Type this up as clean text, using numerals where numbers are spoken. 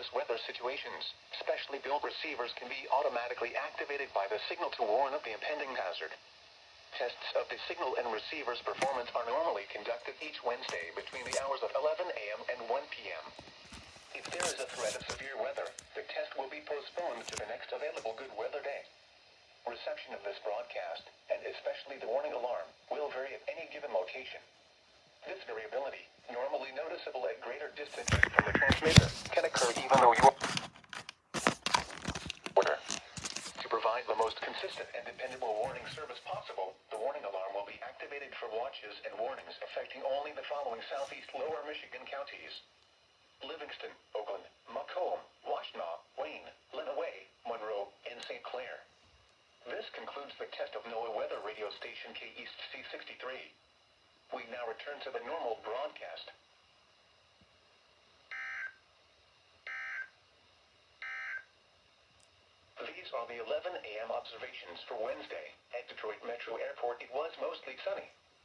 dangerous weather situations, specially built receivers can be automatically activated by the signal to warn of the impending hazard. Tests of the signal and receiver's performance are normally conducted each Wednesday between the hours of 11 a.m. and 1 p.m. If there is a threat of severe weather, the test will be postponed to the next available good weather day. Reception of this broadcast, and especially the warning alarm, will vary at any given location. This variability, normally noticeable at greater distances from the transmitter, can occur even though you order. To provide the most consistent and dependable warning service possible, the warning alarm will be activated for watches and warnings affecting only the following southeast lower Michigan counties: Livingston, Oakland, Macomb, Washtenaw, Wayne, Lenawee, Monroe, and St. Clair. This concludes the test of NOAA weather radio station EAS C63. We now return to the normal broadcast. These are the 11 a.m. observations for Wednesday. At Detroit Metro Airport, it was mostly sunny.